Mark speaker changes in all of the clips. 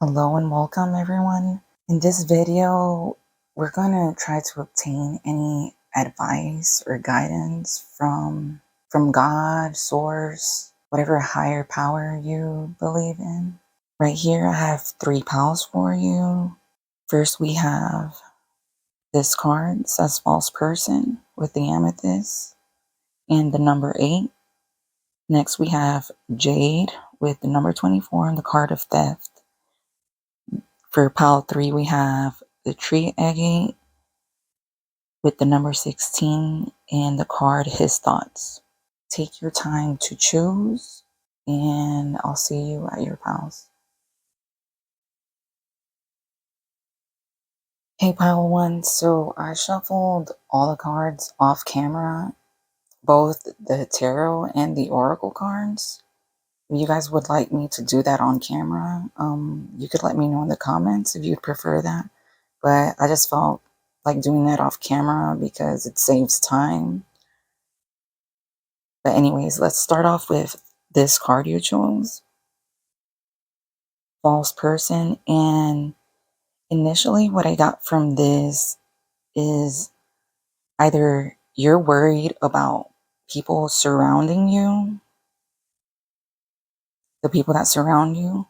Speaker 1: Hello and welcome everyone. In this video, we're going to try to obtain any advice or guidance from God, source, whatever higher power you believe in. Right here, I have three piles for you. First, we have this card. It says false person with the amethyst and the number 8. Next, we have Jade with the number 24 and the card of theft. For pile 3, we have the tree agate with the number 16 and the card His Thoughts. Take your time to choose, and I'll see you at your piles. Hey, pile 1. So I shuffled all the cards off camera, both the tarot and the oracle cards. If you guys would like me to do that on camera, you could let me know in the comments if you'd prefer that. But I just felt like doing that off camera because it saves time. But anyways, let's start off with this card you chose, false person. And initially what I got from this is either you're worried about people surrounding you, the people that surround you.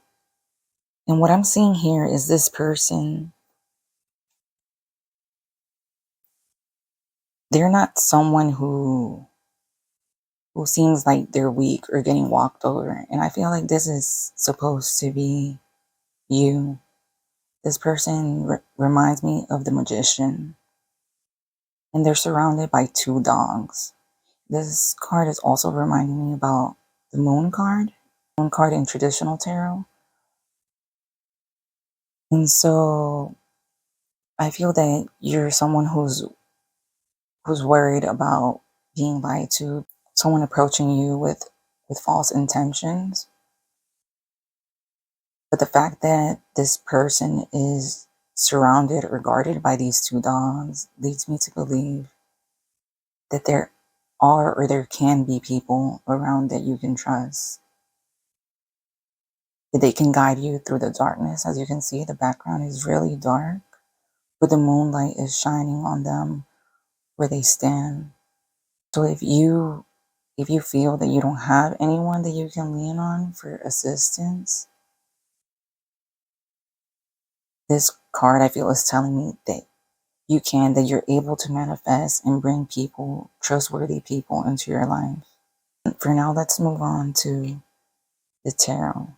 Speaker 1: And what I'm seeing here is this person, they're not someone who seems like they're weak or getting walked over. And I feel like this is supposed to be you. This person reminds me of the magician, and they're surrounded by two dogs. This card is also reminding me about the moon card in traditional tarot. And so I feel that you're someone who's worried about being lied to, someone approaching you with false intentions. But the fact that this person is surrounded or guarded by these two dogs leads me to believe that there are or there can be people around that you can trust. That they can guide you through the darkness. As you can see, the background is really dark, but the moonlight is shining on them where they stand. So if you feel that you don't have anyone that you can lean on for assistance, this card I feel is telling me that that you're able to manifest and bring people, trustworthy people into your life. For now, let's move on to the tarot.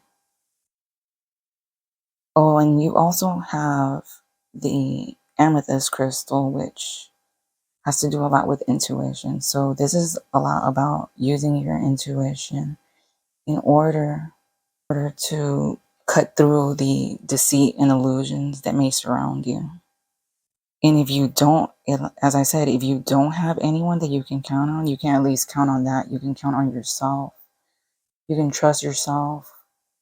Speaker 1: Oh, and you also have the amethyst crystal, which has to do a lot with intuition. So this is a lot about using your intuition in order to cut through the deceit and illusions that may surround you. And if you don't, as I said, if you don't have anyone that you can count on, you can at least count on that. You can count on yourself. You can trust yourself,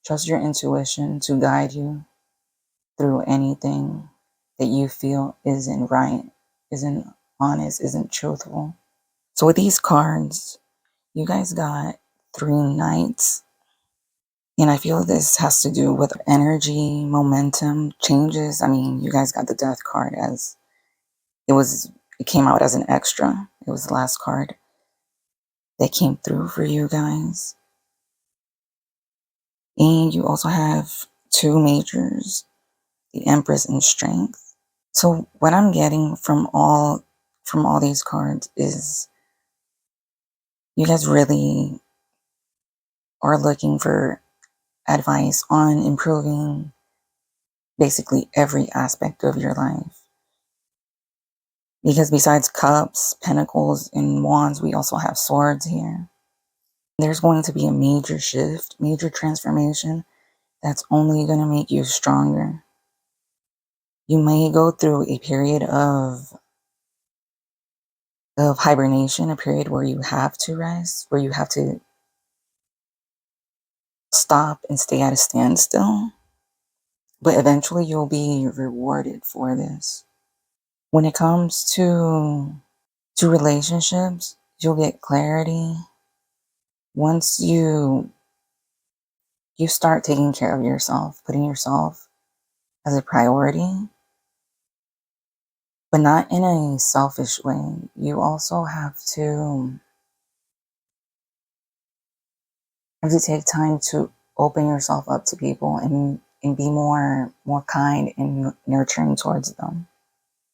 Speaker 1: trust your intuition to guide you through anything that you feel isn't right, isn't honest, isn't truthful. So with these cards, you guys got 3 knights. And I feel this has to do with energy, momentum, changes. I mean, you guys got the death card as it came out as an extra. It was the last card that came through for you guys. And you also have 2 majors, the Empress and Strength. So what I'm getting from all these cards is you guys really are looking for advice on improving basically every aspect of your life. Because besides cups, pentacles, and wands, we also have swords here. There's going to be a major shift, major transformation that's only going to make you stronger. You may go through a period of hibernation, a period where you have to rest, where you have to stop and stay at a standstill. But eventually you'll be rewarded for this. When it comes to relationships, you'll get clarity once you start taking care of yourself, putting yourself as a priority, but not in a selfish way. You also have to take time to open yourself up to people and be more kind and nurturing towards them.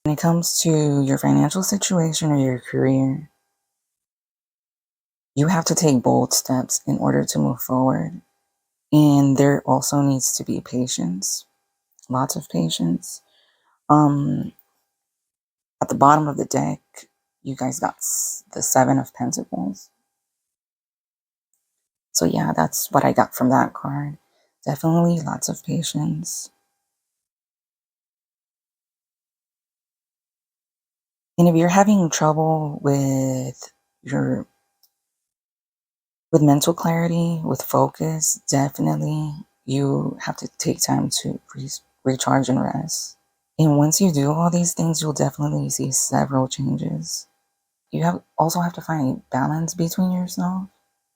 Speaker 1: When it comes to your financial situation or your career, you have to take bold steps in order to move forward. And there also needs to be patience, lots of patience. Um, at the bottom of the deck, you guys got the Seven of Pentacles. So yeah, that's what I got from that card. Definitely lots of patience. And if you're having trouble your with mental clarity, with focus, definitely you have to take time to recharge and rest. And once you do all these things, you'll definitely see several changes. Also have to find a balance between yourself,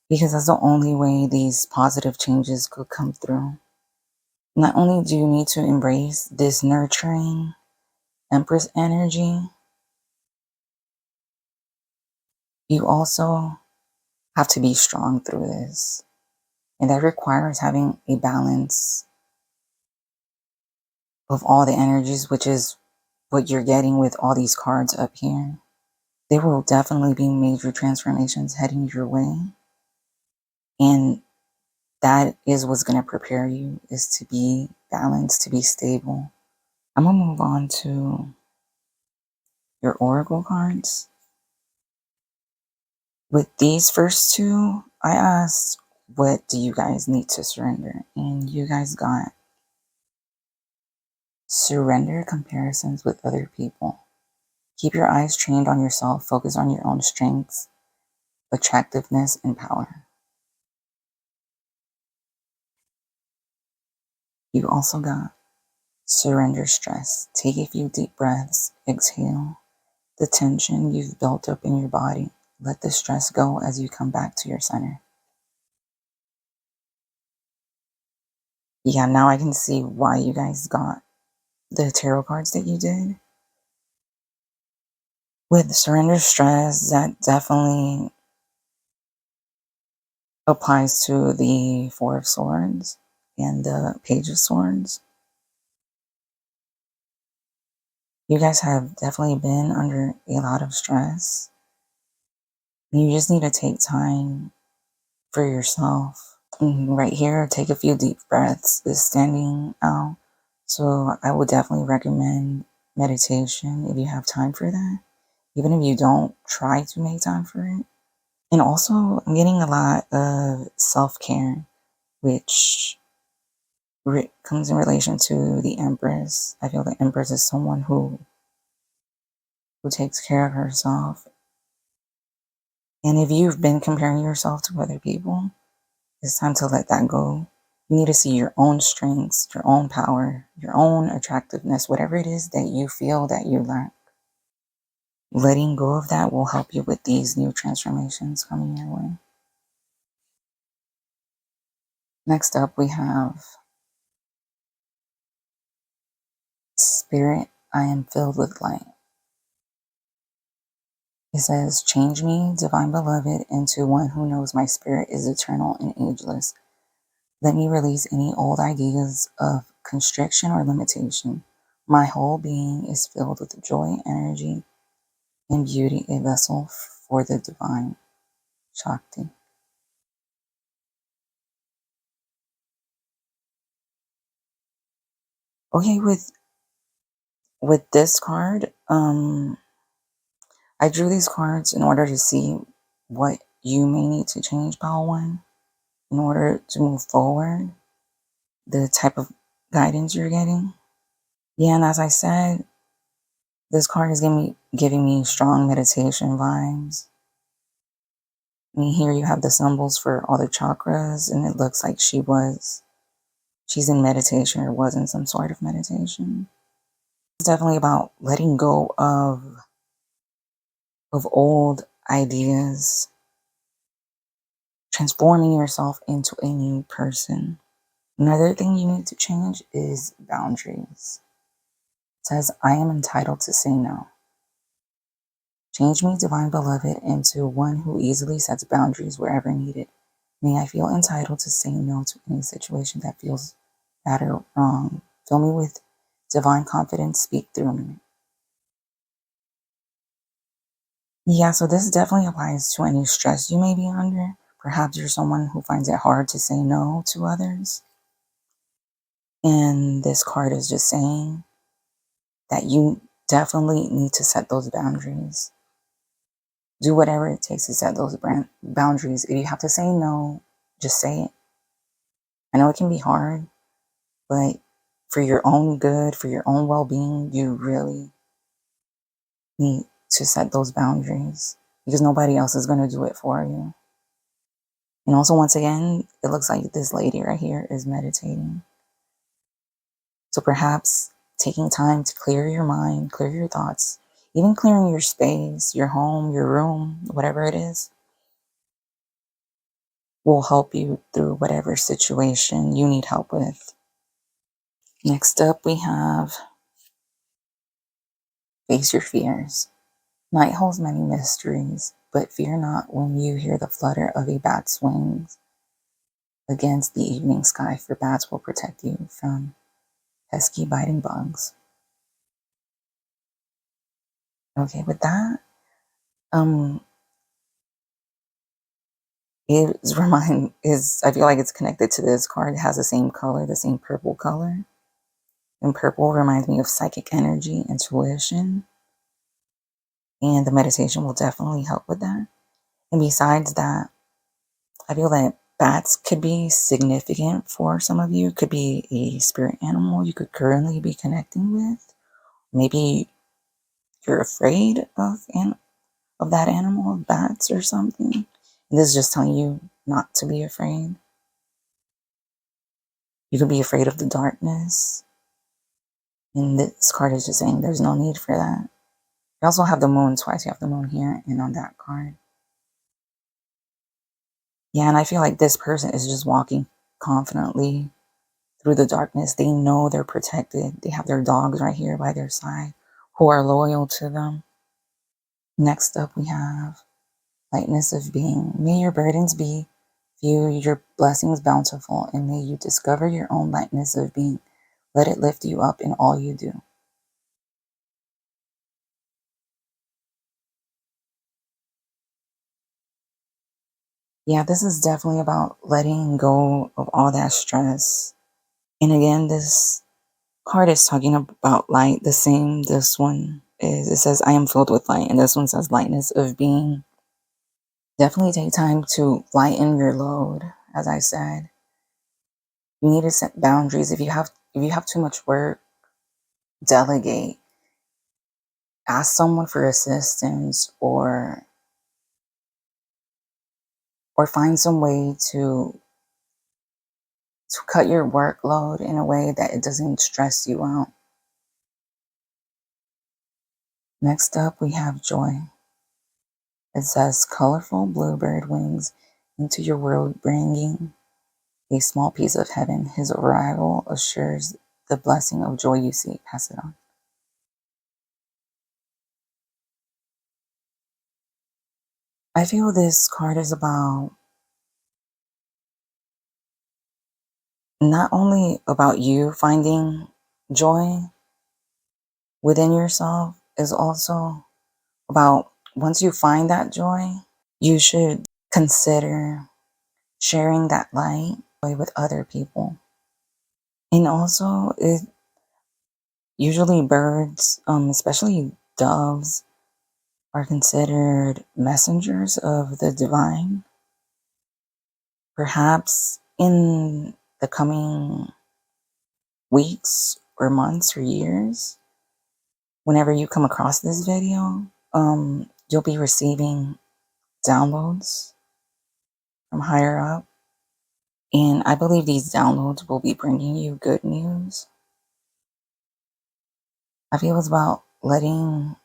Speaker 1: because that's the only way these positive changes could come through. Not only do you need to embrace this nurturing Empress energy, you also have to be strong through this. And that requires having a balance of all the energies, which is what you're getting with all these cards up here. There will definitely be major transformations heading your way. And that is what's going to prepare you, is to be balanced, to be stable. I'm going to move on to your oracle cards. With these first two, I asked, what do you guys need to surrender? And you guys got surrender comparisons with other people. Keep your eyes trained on yourself. Focus on your own strengths, attractiveness, and power. You also got surrender stress. Take a few deep breaths. Exhale the tension you've built up in your body. Let the stress go as you come back to your center. Yeah, now I can see why you guys got the tarot cards that you did. With surrender stress, that definitely applies to the Four of Swords and the Page of Swords. You guys have definitely been under a lot of stress. You just need to take time for yourself. Right here, take a few deep breaths is standing out. So I would definitely recommend meditation if you have time for that. Even if you don't, try to make time for it. And also, I'm getting a lot of self-care, which comes in relation to the Empress. I feel the Empress is someone who takes care of herself. And if you've been comparing yourself to other people, it's time to let that go. You need to see your own strengths, your own power, your own attractiveness, whatever it is that you feel that you lack. Letting go of that will help you with these new transformations coming your way. Next up, we have Spirit, I am filled with light. It says, change me, divine beloved, into one who knows my spirit is eternal and ageless. Let me release any old ideas of constriction or limitation. My whole being is filled with joy, energy, and beauty, a vessel for the divine Shakti. Okay, with this card, I drew these cards in order to see what you may need to change, Pile One, in order to move forward, the type of guidance you're getting. Yeah, and as I said, this card is giving me strong meditation vibes. I mean, here you have the symbols for all the chakras, and it looks like she's in meditation or was in some sort of meditation. It's definitely about letting go of old ideas, transforming yourself into a new person. Another thing you need to change is boundaries. It says, I am entitled to say no. Change me, divine beloved, into one who easily sets boundaries wherever needed. May I feel entitled to say no to any situation that feels bad or wrong. Fill me with divine confidence. Speak through me. Yeah, so this definitely applies to any stress you may be under. Perhaps you're someone who finds it hard to say no to others. And this card is just saying that you definitely need to set those boundaries. Do whatever it takes to set those boundaries. If you have to say no, just say it. I know it can be hard, but for your own good, for your own well being, you really need to set those boundaries because nobody else is going to do it for you. And also, once again, it looks like this lady right here is meditating. So perhaps taking time to clear your mind, clear your thoughts, even clearing your space, your home, your room, whatever it is, will help you through whatever situation you need help with. Next up, we have face your fears. Night holds many mysteries, but fear not when you hear the flutter of a bat's wings against the evening sky, for bats will protect you from pesky biting bugs. Okay, with that, I feel like it's connected to this card. It has the same color, the same purple color. And purple reminds me of psychic energy, intuition, and the meditation will definitely help with that. And besides that, I feel that bats could be significant for some of you. It could be a spirit animal you could currently be connecting with. Maybe you're afraid of that animal, of bats or something. And this is just telling you not to be afraid. You could be afraid of the darkness. And this card is just saying there's no need for that. You also have the moon twice. You have the moon here and on that card. Yeah, and I feel like this person is just walking confidently through the darkness. They know they're protected. They have their dogs right here by their side who are loyal to them. Next up, we have lightness of being. May your burdens be few, your blessings bountiful, and may you discover your own lightness of being. Let it lift you up in all you do. Yeah, this is definitely about letting go of all that stress. And again, this card is talking about light. The same, this one is, it says, I am filled with light. And this one says lightness of being. Definitely take time to lighten your load. As I said, you need to set boundaries. If you have too much work, delegate. Ask someone for assistance or find some way to cut your workload in a way that it doesn't stress you out. Next up, we have joy. It says, colorful bluebird wings into your world, bringing a small piece of heaven. His arrival assures the blessing of joy you seek. Pass it on. I feel this card is about not only about you finding joy within yourself, is also about once you find that joy, you should consider sharing that light with other people. And also, it usually birds, especially doves, are considered messengers of the divine. Perhaps in the coming weeks or months or years, whenever you come across this video, you'll be receiving downloads from higher up. And I believe these downloads will be bringing you good news. I feel it's about letting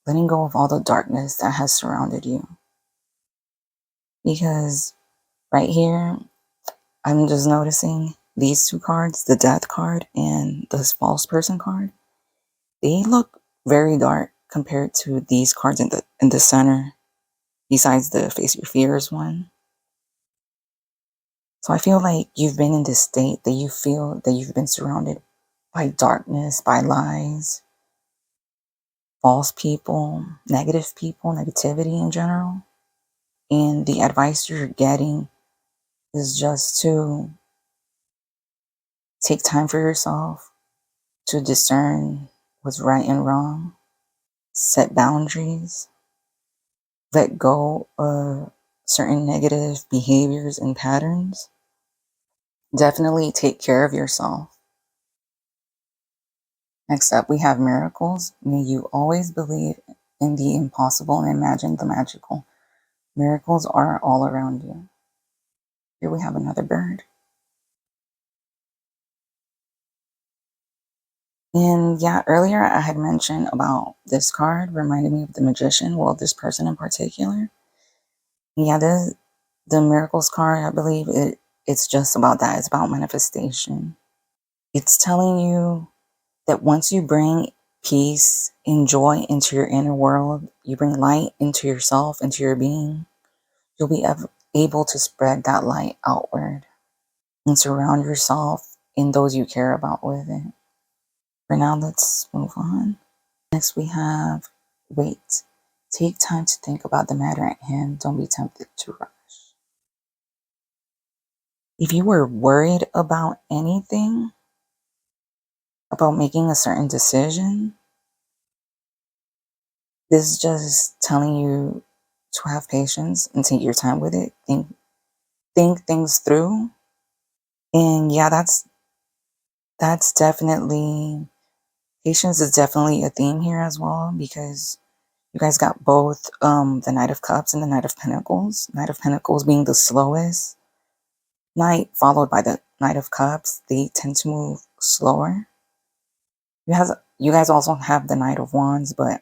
Speaker 1: go of all the darkness that has surrounded you. Because right here, I'm just noticing these two cards, the death card and the false person card, they look very dark compared to these cards in the center, besides the face your fears one. So I feel like you've been in this state that you feel that you've been surrounded by darkness, by lies, false people, negativity in general. And the advice you're getting is just to take time for yourself, to discern what's right and wrong, set boundaries, let go of certain negative behaviors and patterns. Definitely take care of yourself. Next up, we have miracles. May you always believe in the impossible and imagine the magical. Miracles are all around you. Here we have another bird. And yeah, earlier I had mentioned about this card reminding me of the magician, well, this person in particular. Yeah, the miracles card, I believe it's just about that. It's about manifestation. It's telling you that once you bring peace and joy into your inner world, you bring light into yourself, into your being, you'll be able to spread that light outward and surround yourself and those you care about with it. For now, let's move on. Next, we have wait. Take time to think about the matter at hand. Don't be tempted to rush. If you were worried about anything, about making a certain decision, this is just telling you to have patience and take your time with it. Think things through. And yeah, that's definitely patience is definitely a theme here as well, because you guys got both the Knight of Cups and the Knight of Pentacles. Knight of Pentacles being the slowest knight, followed by the Knight of Cups. They tend to move slower. You guys also have the Knight of Wands, but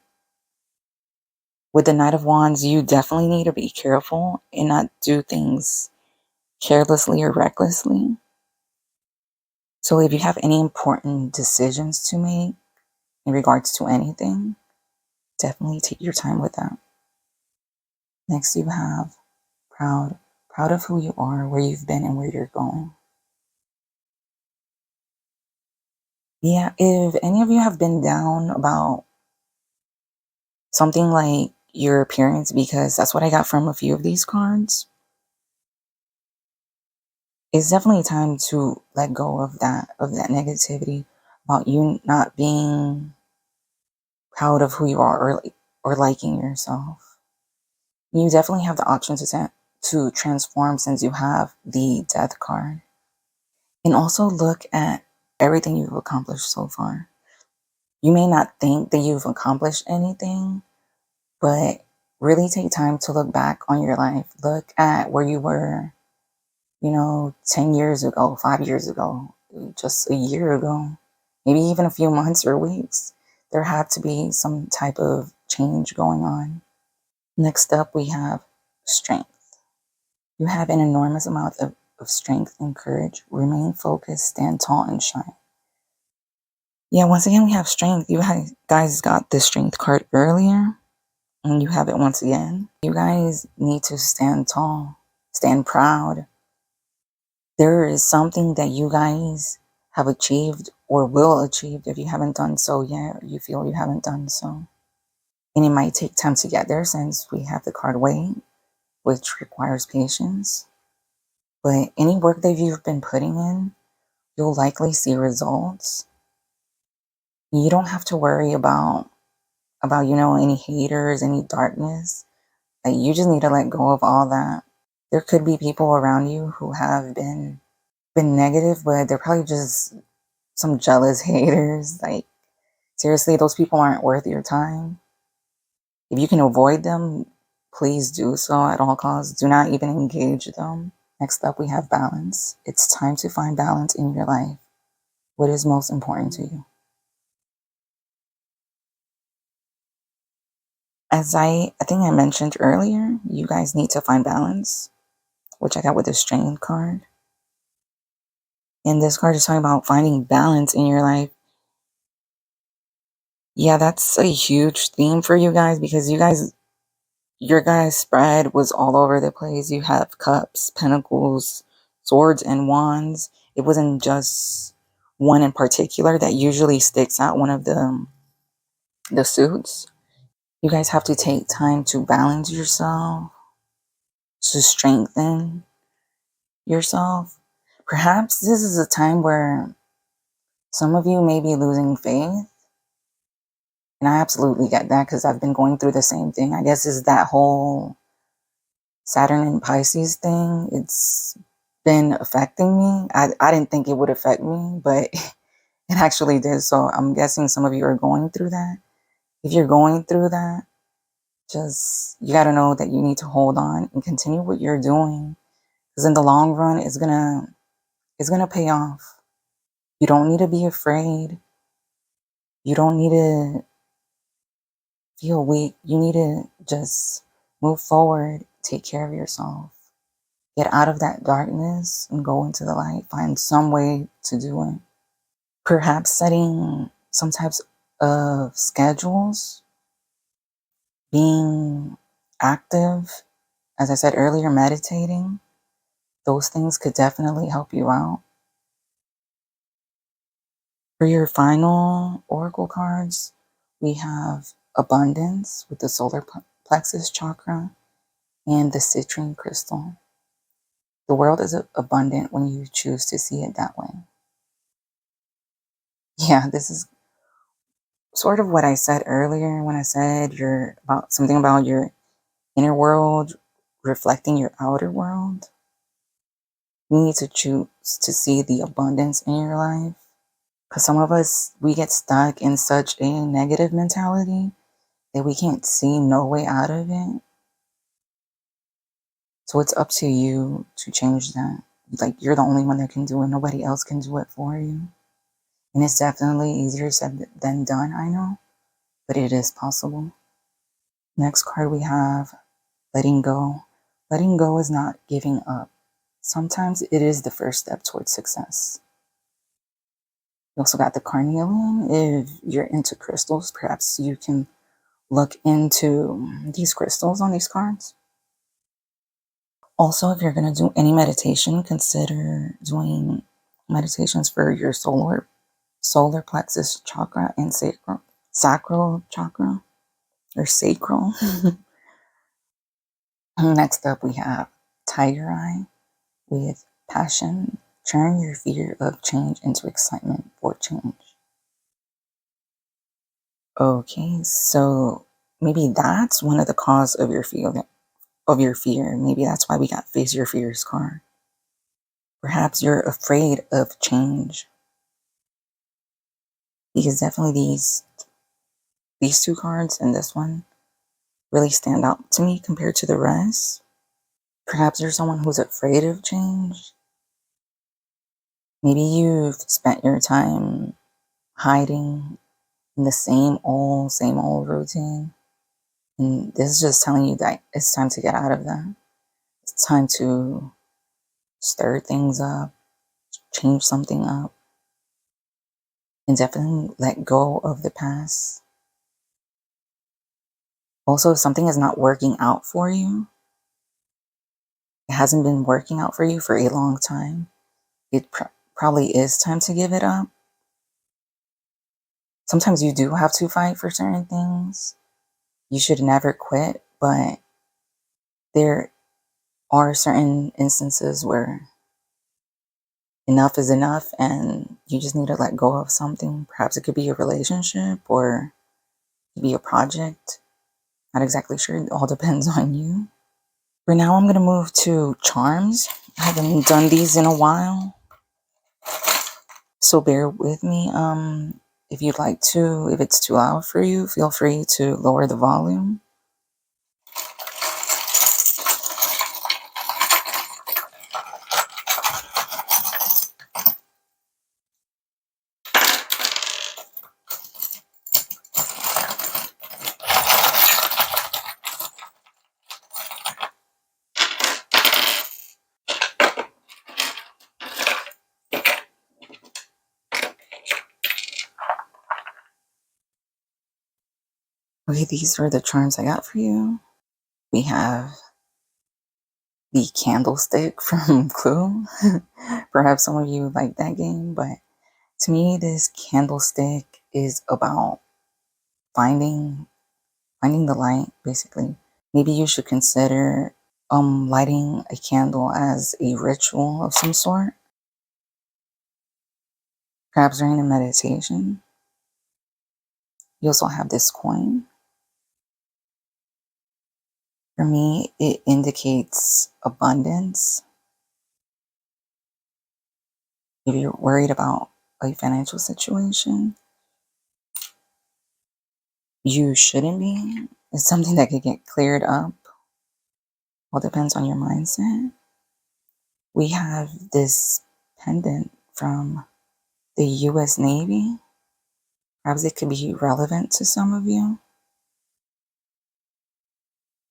Speaker 1: with the Knight of Wands, you definitely need to be careful and not do things carelessly or recklessly. So if you have any important decisions to make in regards to anything, definitely take your time with that. Next, you have proud. Proud of who you are, where you've been, and where you're going. Yeah, if any of you have been down about something like your appearance, because that's what I got from a few of these cards, it's definitely time to let go of that negativity about you not being proud of who you are, or liking yourself. You definitely have the option to transform, since you have the death card. And also look at everything you've accomplished so far. You may not think that you've accomplished anything, but really take time to look back on your life. Look at where you were, 10 years ago, 5 years ago, just a year ago, maybe even a few months or weeks. There had to be some type of change going on. Next up, we have strength. You have an enormous amount of strength and courage. Remain focused, stand tall, and shine. Yeah, once again, we have strength. You guys got the strength card earlier, and you have it once again. You guys need to stand tall, stand proud. There is something that you guys have achieved or will achieve if you haven't done so yet, or you feel you haven't done so. And it might take time to get there, since we have the card wait, which requires patience. But any work that you've been putting in, you'll likely see results. You don't have to worry about any haters, any darkness. Like, you just need to let go of all that. There could be people around you who have been negative, but they're probably just some jealous haters. Like, seriously, those people aren't worth your time. If you can avoid them, please do so at all costs. Do not even engage them. Next up, we have balance. It's time to find balance in your life. What is most important to you? As I think I mentioned earlier, you guys need to find balance, which I got with the strength card. And this card is talking about finding balance in your life. Yeah, that's a huge theme for you guys because your guys' spread was all over the place. You have cups, pentacles, swords, and wands. It wasn't just one in particular that usually sticks out, one of the suits. You guys have to take time to balance yourself, to strengthen yourself. Perhaps this is a time where some of you may be losing faith. And I absolutely get that because I've been going through the same thing. I guess is that whole Saturn and Pisces thing. It's been affecting me. I didn't think it would affect me, but it actually did. So I'm guessing some of you are going through that. If you're going through that, just you got to know that you need to hold on and continue what you're doing because in the long run it's gonna pay off. You don't need to be afraid. You don't need to feel weak. You need to just move forward, take care of yourself, get out of that darkness and go into the light. Find some way to do it. Perhaps setting some types of schedules, being active, as I said earlier, meditating. Those things could definitely help you out. For your final oracle cards, we have abundance with the solar plexus chakra and the citrine crystal. The world is abundant when you choose to see it that way. Yeah, this is sort of what I said earlier when I said you're about something about your inner world reflecting your outer world. You need to choose to see the abundance in your life. Because some of us, we get stuck in such a negative mentality that we can't see no way out of it. So it's up to you to change that. Like you're the only one that can do it. Nobody else can do it for you. And it's definitely easier said than done, I know. But it is possible. Next card we have letting go. Letting go is not giving up. Sometimes it is the first step towards success. You also got the carnelian. If you're into crystals, perhaps you can look into these crystals on these cards. Also, if you're going to do any meditation, consider doing meditations for your solar plexus chakra and sacral chakra or sacral. Next up, we have tiger eye with passion. Turn your fear of change into excitement for change. Okay, so maybe that's one of the cause of your fear. Maybe that's why we got face your fears card. Perhaps you're afraid of change. Because definitely these two cards and this one really stand out to me compared to the rest. Perhaps you're someone who's afraid of change. Maybe you've spent your time hiding in the same old routine. And this is just telling you that it's time to get out of that. It's time to stir things up, change something up, and definitely let go of the past. Also, if something is not working out for you, it hasn't been working out for you for a long time, it probably is time to give it up. Sometimes you do have to fight for certain things. You should never quit, but there are certain instances where enough is enough and you just need to let go of something. Perhaps it could be a relationship or it could be a project. Not exactly sure. It all depends on you. For now, I'm going to move to charms. I haven't done these in a while, so bear with me. If you'd like to, if it's too loud for you, feel free to lower the volume. Okay, these are the charms I got for you. We have the candlestick from Clue. Perhaps some of you like that game, but to me, this candlestick is about finding finding the light, basically. Maybe you should consider lighting a candle as a ritual of some sort, perhaps during a meditation. You also have this coin. For me, it indicates abundance. If you're worried about a financial situation, you shouldn't be. It's something that could get cleared up. All depends on your mindset. We have this pendant from the US Navy. Perhaps it could be relevant to some of you.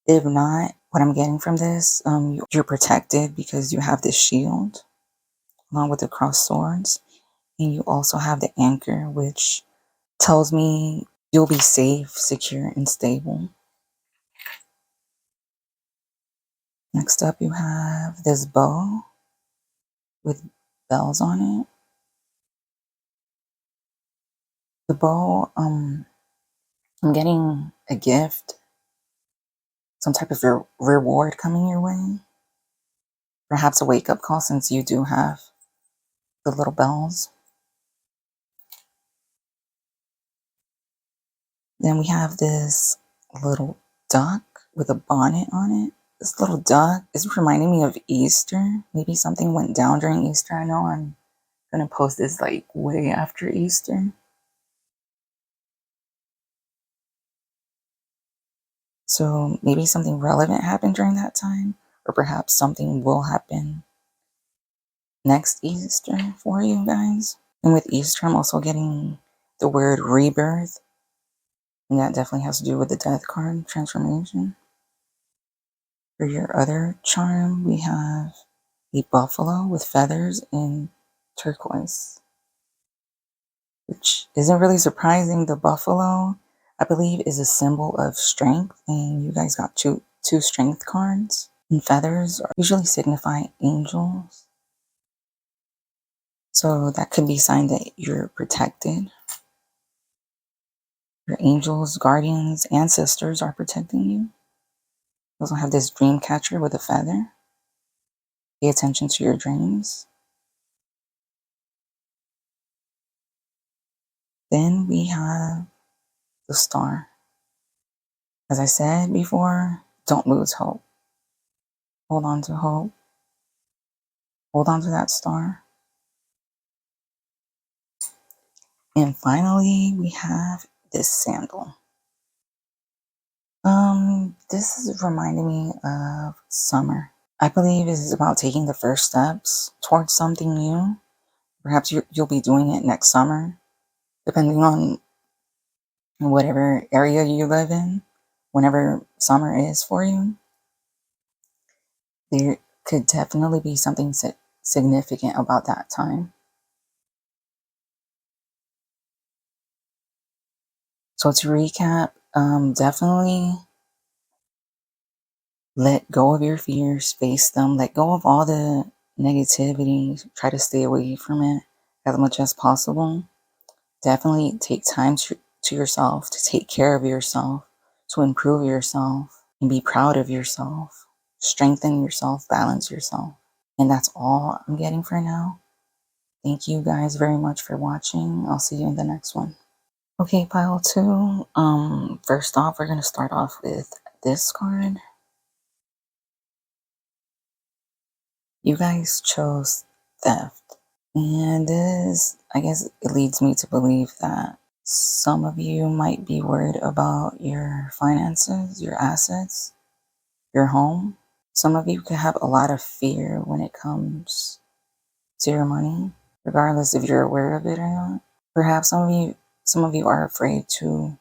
Speaker 1: If not, what I'm getting from this, you're protected because you have this shield along with the crossed swords. And you also have the anchor, which tells me you'll be safe, secure, and stable. Next up, you have this bow with bells on it. The bow, I'm getting a gift, some type of reward coming your way. Perhaps a wake-up call since you do have the little bells. Then we have this little duck with a bonnet on it. This little duck is reminding me of Easter. Maybe something went down during Easter. I know I'm gonna post this like way after Easter. So maybe something relevant happened during that time, or perhaps something will happen next Easter for you guys. And with Easter, I'm also getting the word rebirth, and that definitely has to do with the death card transformation. For your other charm, we have a buffalo with feathers in turquoise, which isn't really surprising. The buffalo, I believe, is a symbol of strength, and you guys got two strength cards. And feathers are usually signify angels, so that could be a sign that you're protected. Your angels, guardians, ancestors are protecting you. You also have this dream catcher with a feather. Pay attention to your dreams. Then we have the star. As I said before, don't lose hope. Hold on to hope. Hold on to that star. And finally, we have this sandal. This is reminding me of summer. I believe it is about taking the first steps towards something new. Perhaps you'll be doing it next summer, depending on whatever area you live in. Whenever summer is for you, there could definitely be something significant about that time. So to recap, definitely let go of your fears, face them, let go of all the negativity, try to stay away from it as much as possible. Definitely take time to yourself, to take care of yourself, to improve yourself, and be proud of yourself. Strengthen yourself, balance yourself. And that's all I'm getting for now. Thank you guys very much for watching. I'll see you in the next one. Okay, pile two. First off, we're gonna start off with this card. You guys chose theft. And this, I guess it leads me to believe that some of you might be worried about your finances, your assets, your home. Some of you could have a lot of fear when it comes to your money, regardless if you're aware of it or not. Perhaps some of you are afraid to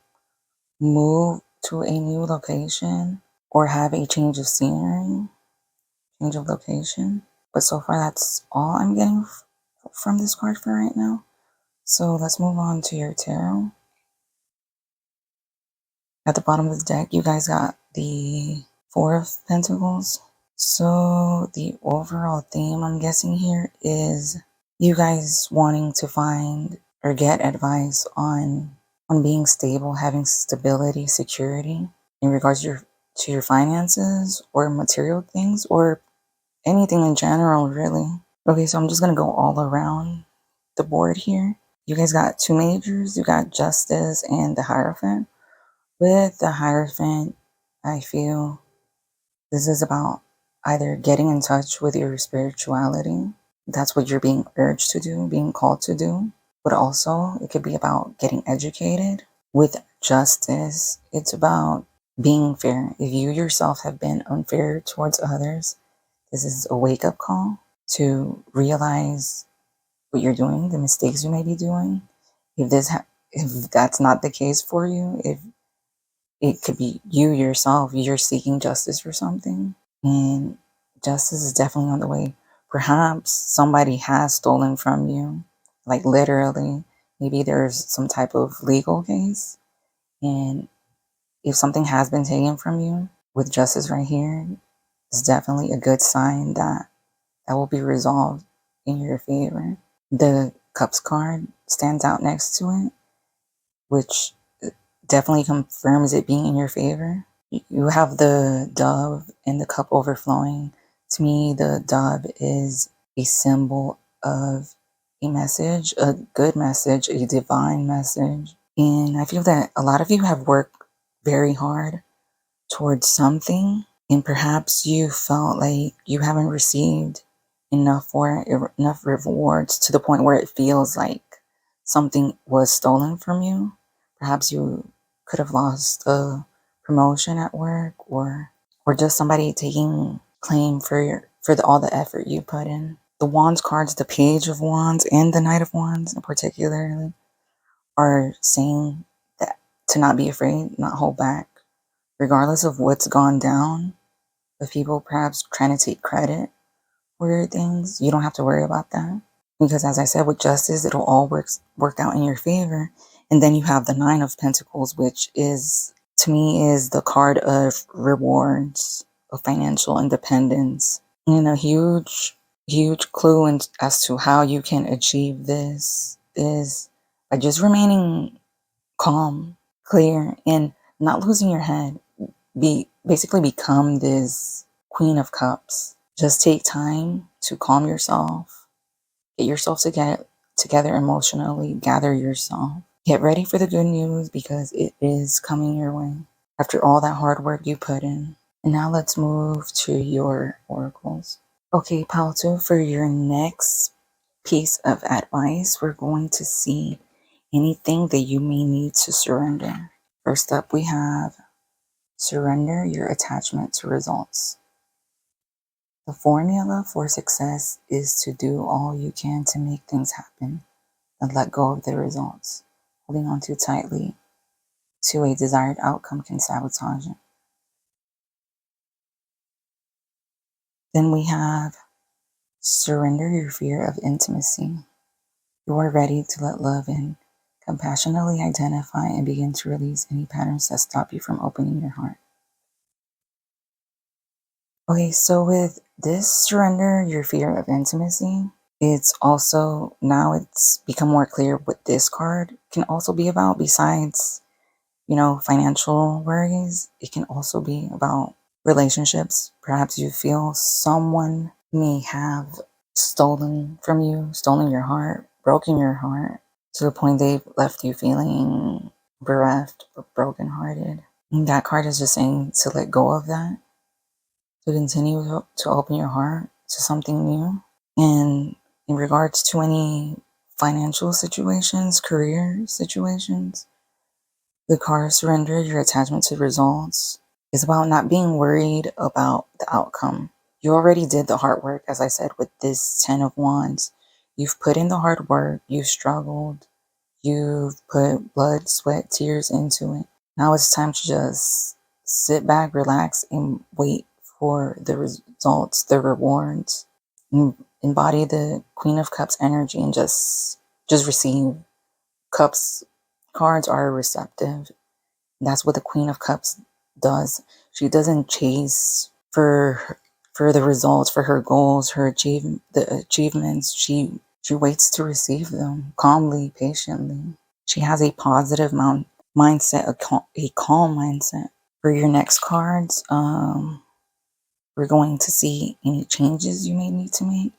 Speaker 1: move to a new location or have a change of scenery, change of location. But so far, that's all I'm getting from this card for right now. So let's move on to your tarot. At the bottom of the deck, you guys got the Four of Pentacles. So the overall theme I'm guessing here is you guys wanting to find or get advice on being stable, having stability, security in regards to your finances or material things or anything in general, really. Okay, so I'm just gonna go all around the board here. You guys got two majors. You got Justice and the Hierophant. With the Hierophant, I feel this is about either getting in touch with your spirituality. That's what you're being urged to do, being called to do. But also, it could be about getting educated. With Justice, it's about being fair. If you yourself have been unfair towards others, this is a wake up call to realize what you're doing, the mistakes you may be doing. If that's not the case for you, if it could be you yourself, you're seeking justice for something, and justice is definitely on the way. Perhaps somebody has stolen from you, like literally. Maybe there's some type of legal case, and if something has been taken from you, with justice right here, it's definitely a good sign that will be resolved in your favor. The Cups card stands out next to it, which definitely confirms it being in your favor. You have the dove and the cup overflowing. To me, the dove is a symbol of a message, a good message, a divine message. And I feel that a lot of you have worked very hard towards something, and perhaps you felt like you haven't received enough for it, enough rewards to the point where it feels like something was stolen from you. Perhaps you could have lost a promotion at work, or just somebody taking claim for all the effort you put in. The Wands cards, the Page of Wands and the Knight of Wands in particular, are saying that to not be afraid, not hold back, regardless of what's gone down, of people perhaps trying to take credit for your things. You don't have to worry about that, because as I said, with justice, it'll all work out in your favor. And then you have the Nine of Pentacles, which is, to me, is the card of rewards, of financial independence, and a huge clue as to how you can achieve this is by just remaining calm, clear, and not losing your head. Basically become this Queen of Cups. Just take time to calm yourself, get yourself together emotionally, gather yourself, get ready for the good news, because it is coming your way after all that hard work you put in. And now let's move to your oracles. Okay, Palto, for your next piece of advice, we're going to see anything that you may need to surrender. First up, we have surrender your attachment to results. The formula for success is to do all you can to make things happen and let go of the results. Holding on too tightly to a desired outcome can sabotage it. Then we have surrender your fear of intimacy. You are ready to let love in. Compassionately identify and begin to release any patterns that stop you from opening your heart. Okay, so with this surrender your fear of intimacy, it's also, now it's become more clear what this card can also be about. Besides, financial worries, it can also be about relationships. Perhaps you feel someone may have stolen from you, stolen your heart, broken your heart, to the point they've left you feeling bereft or brokenhearted. And that card is just saying to let go of that, to continue to open your heart to something new. And in regards to any financial situations, career situations, the card surrender your attachment to results is about not being worried about the outcome. You already did the hard work, as I said, with this 10 of Wands. You've put in the hard work, you've struggled, you've put blood, sweat, tears into it. Now it's time to just sit back, relax, and wait for the results, the rewards. Embody the Queen of Cups energy and just receive. Cups cards are receptive. That's what the Queen of Cups does. She doesn't chase for the results, for her goals, the achievements. She waits to receive them calmly, patiently. She has a positive mindset, a calm mindset. For your next cards, we're going to see any changes you may need to make.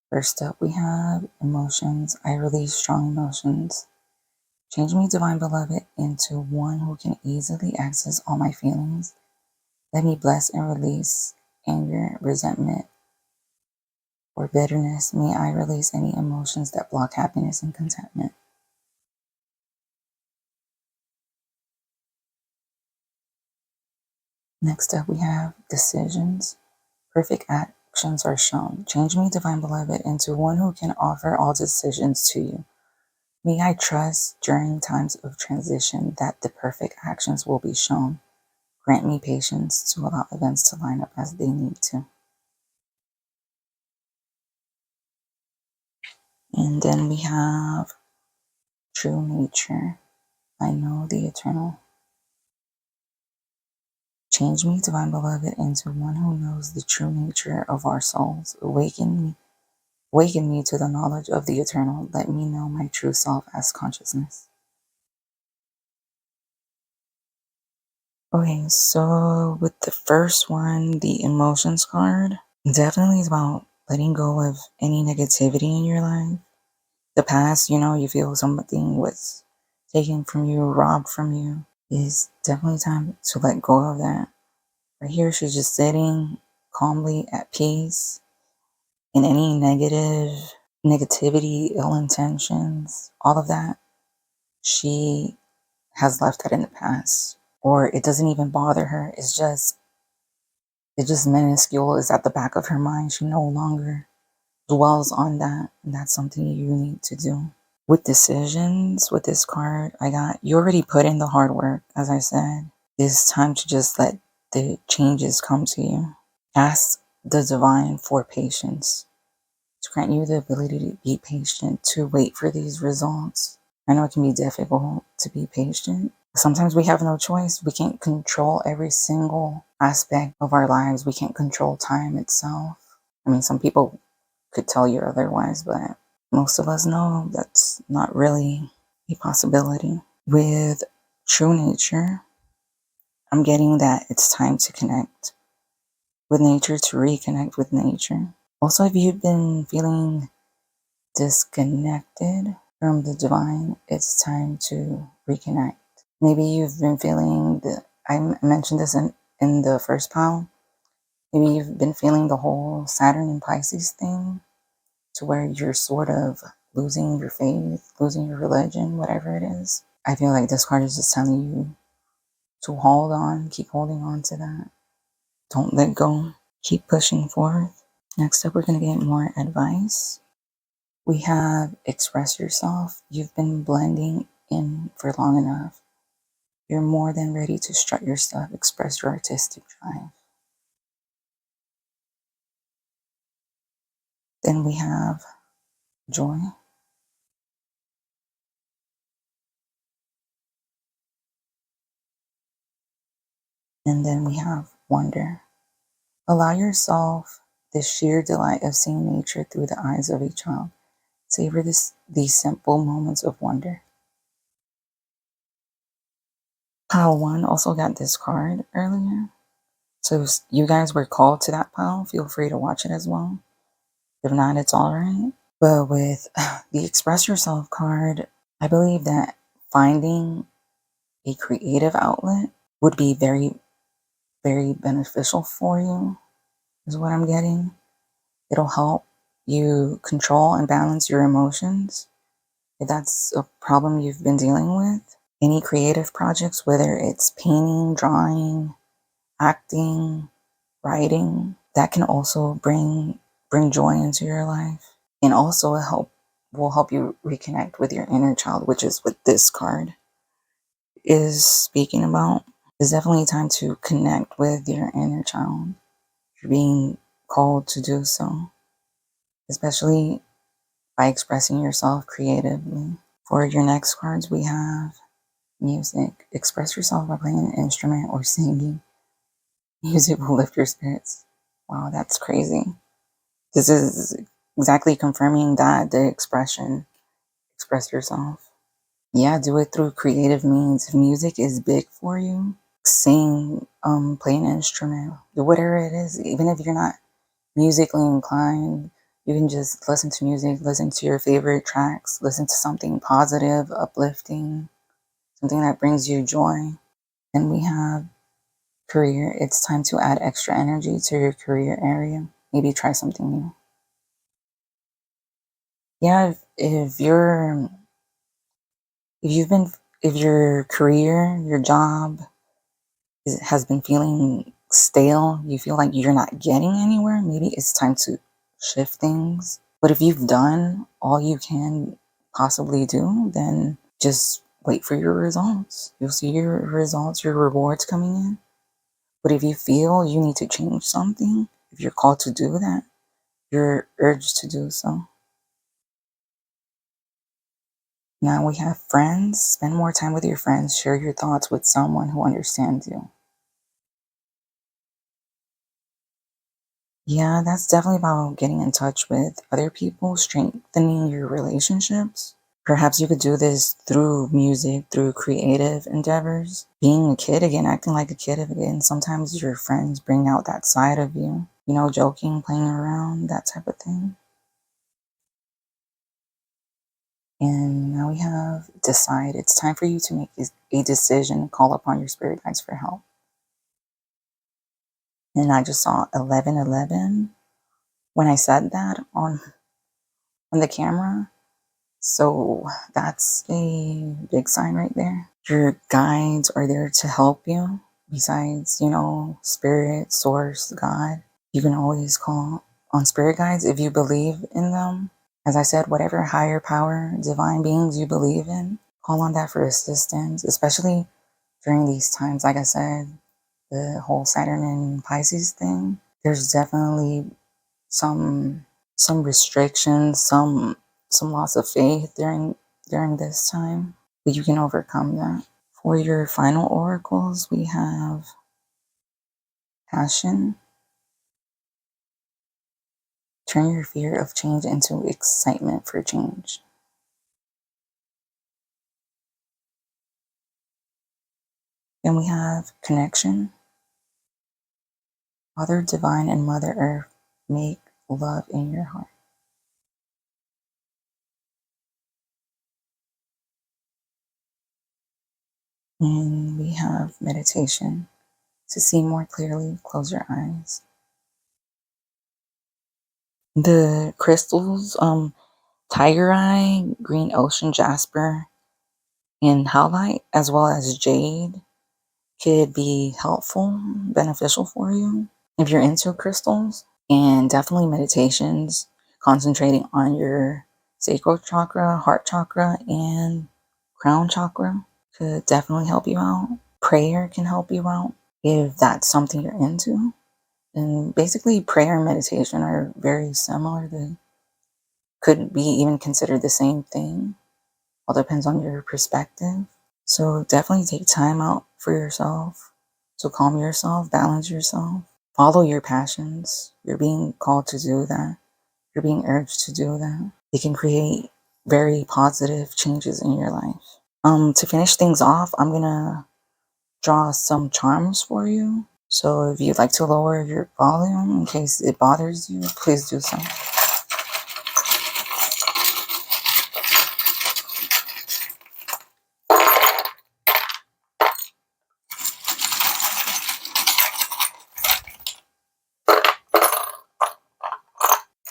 Speaker 1: First up, we have emotions. I release strong emotions. Change me, Divine Beloved, into one who can easily access all my feelings. Let me bless and release anger, resentment, or bitterness. May I release any emotions that block happiness and contentment. Next up, we have decisions. Perfect actions are shown. Change me, Divine Beloved, into one who can offer all decisions to you. May I trust during times of transition that the perfect actions will be shown. Grant me patience to allow events to line up as they need to. And then we have true nature. I know the eternal. Change me, Divine Beloved, into one who knows the true nature of our souls. Awaken me to the knowledge of the eternal. Let me know my true self as consciousness. Okay, so with the first one, the emotions card, definitely is about letting go of any negativity in your life. The past, you feel something was taken from you, robbed from you. It's definitely time to let go of that. Right here, she's just sitting calmly at peace, and any negativity, ill intentions, all of that, she has left that in the past. Or it doesn't even bother her. It's just minuscule. It's at the back of her mind. She no longer dwells on that. And that's something you need to do. With decisions, with this card, you already put in the hard work, as I said. It's time to just let the changes come to you. Ask the divine for patience, to grant you the ability to be patient, to wait for these results. I know it can be difficult to be patient. Sometimes we have no choice. We can't control every single aspect of our lives. We can't control time itself. I mean, some people could tell you otherwise, but most of us know that's not really a possibility. With true nature, I'm getting that it's time to connect with nature, to reconnect with nature. Also, if you've been feeling disconnected from the divine, it's time to reconnect. Maybe you've been feeling I mentioned this in the first pile. Maybe you've been feeling the whole Saturn and Pisces thing, to where you're sort of losing your faith, losing your religion, whatever it is. I feel like this card is just telling you to hold on, keep holding on to that. Don't let go. Keep pushing forth. Next up, we're going to get more advice. We have express yourself. You've been blending in for long enough. You're more than ready to strut your stuff, express your artistic drive. Then we have joy. And then we have wonder. Allow yourself the sheer delight of seeing nature through the eyes of a child. Savor these simple moments of wonder. Pile 1 also got this card earlier. So if you guys were called to that pile, feel free to watch it as well. If not, it's alright. But with the Express Yourself card, I believe that finding a creative outlet would be very, very beneficial for you, is what I'm getting. It'll help you control and balance your emotions. If that's a problem you've been dealing with, any creative projects, whether it's painting, drawing, acting, writing, that can also bring joy into your life. And also will help you reconnect with your inner child, which is what this card is speaking about. It's definitely time to connect with your inner child. You're being called to do so, especially by expressing yourself creatively. For your next cards, we have music. Express yourself by playing an instrument or singing. Music will lift your spirits. Wow, that's crazy. This is exactly confirming that the expression, express yourself. Yeah, do it through creative means. If music is big for you, sing, play an instrument, do whatever it is. Even if you're not musically inclined, you can just listen to music, listen to your favorite tracks, listen to something positive, uplifting, something that brings you joy. Then we have career. It's time to add extra energy to your career area. Maybe try something new. Yeah, if you've been if your career, your job has been feeling stale, you feel like you're not getting anywhere, maybe it's time to shift things. But if you've done all you can possibly do, then just wait for your results. You'll see your results, your rewards coming in. But if you feel you need to change something, if you're called to do that, you're urged to do so. Now we have friends. Spend more time with your friends. Share your thoughts with someone who understands you. Yeah, that's definitely about getting in touch with other people, strengthening your relationships. Perhaps you could do this through music, through creative endeavors. Being a kid again, acting like a kid again. Sometimes your friends bring out that side of you, joking, playing around, that type of thing. And now we have decide. It's time for you to make a decision, call upon your spirit guides for help. And I just saw 1111 when I said that on the camera. So that's a big sign right there. Your guides are there to help you. Besides, spirit, source, God, you can always call on spirit guides if you believe in them. As I said, whatever higher power, divine beings you believe in, call on that for assistance, especially during these times. Like I said, the whole Saturn and Pisces thing, there's definitely some restrictions, some loss of faith during this time, but you can overcome that. For your final oracles, we have passion. Turn your fear of change into excitement for change. Then we have connection. Father Divine and Mother Earth, make love in your heart. And we have meditation. To see more clearly, close your eyes. The crystals, tiger eye, green ocean jasper, and howlite, as well as jade, could be helpful, beneficial for you if you're into crystals. And definitely meditations, concentrating on your sacral chakra, heart chakra, and crown chakra could definitely help you out. Prayer can help you out if that's something you're into. And basically, prayer and meditation are very similar. They could be even considered the same thing. All depends on your perspective. So definitely take time out for yourself to calm yourself, balance yourself, follow your passions. You're being called to do that. You're being urged to do that. It can create very positive changes in your life. To finish things off, I'm gonna draw some charms for you. So if you'd like to lower your volume in case it bothers you, please do so.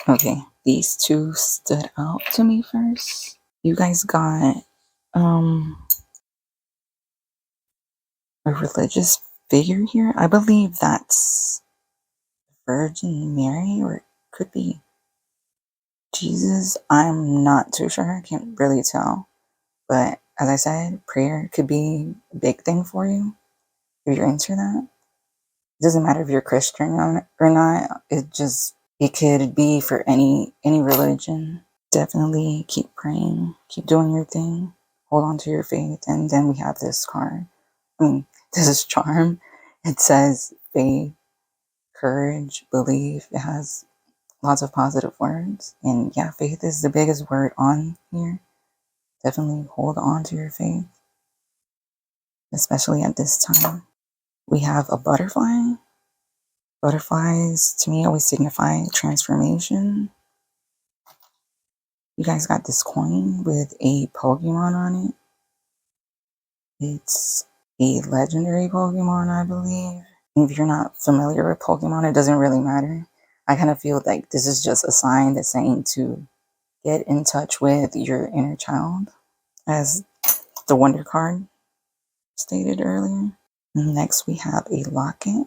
Speaker 1: Okay, these two stood out to me first. You guys got a religious figure here. I believe that's Virgin Mary, or it could be Jesus. I'm not too sure. I can't really tell. But as I said, prayer could be a big thing for you if you're into that. It doesn't matter if you're Christian or not. It could be for any religion. Definitely keep praying, keep doing your thing. hold on to your faith. And then we have this card. This is charm. It says faith, courage, belief. It has lots of positive words. And yeah, faith is the biggest word on here. Definitely hold on to your faith, especially at this time. We have a butterfly. Butterflies to me always signify transformation. You guys got this coin with a Pokemon on it. It's a legendary Pokemon, I believe. If you're not familiar with Pokemon, it doesn't really matter. I kind of feel like this is just a sign that's saying to get in touch with your inner child, as the Wonder card stated earlier. Next, we have a locket.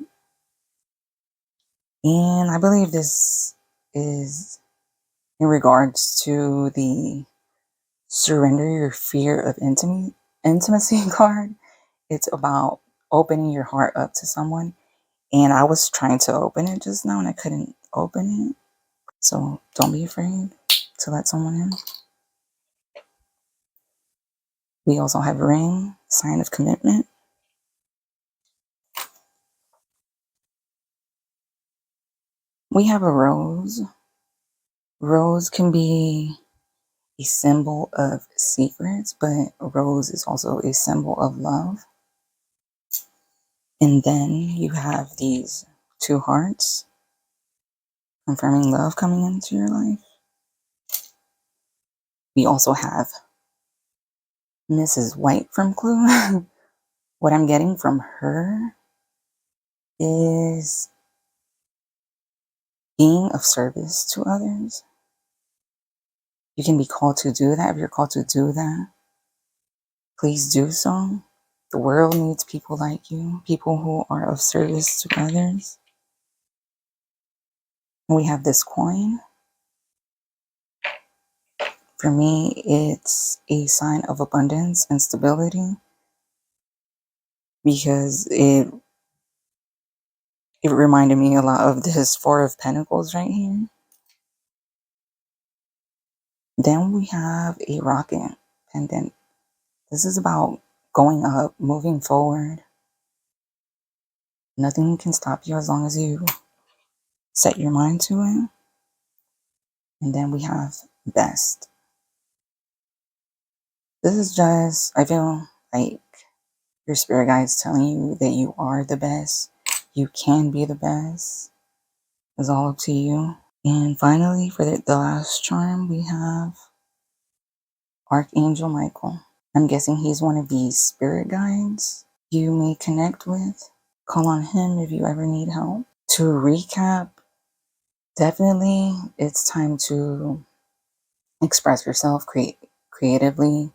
Speaker 1: And I believe this is in regards to the surrender your fear of intimacy card. It's about opening your heart up to someone. And I was trying to open it just now and I couldn't open it. So don't be afraid to let someone in. We also have a ring, sign of commitment. We have a rose. Rose can be a symbol of secrets, but a rose is also a symbol of love. And then you have these two hearts, confirming love coming into your life. We also have Mrs. White from Clue. What I'm getting from her is being of service to others. You can be called to do that. If you're called to do that, please do so. The world needs people like you, people who are of service to others. And we have this coin. For me, it's a sign of abundance and stability because it reminded me a lot of this Four of Pentacles right here. Then we have a rocket pendant. This is about going up, moving forward. Nothing can stop you as long as you set your mind to it. And then we have best. This is just, I feel like your spirit guide is telling you that you are the best. You can be the best. It's all up to you. And finally, for the last charm, we have Archangel Michael. I'm guessing he's one of these spirit guides you may connect with. Call on him if you ever need help. To recap, definitely it's time to express yourself creatively.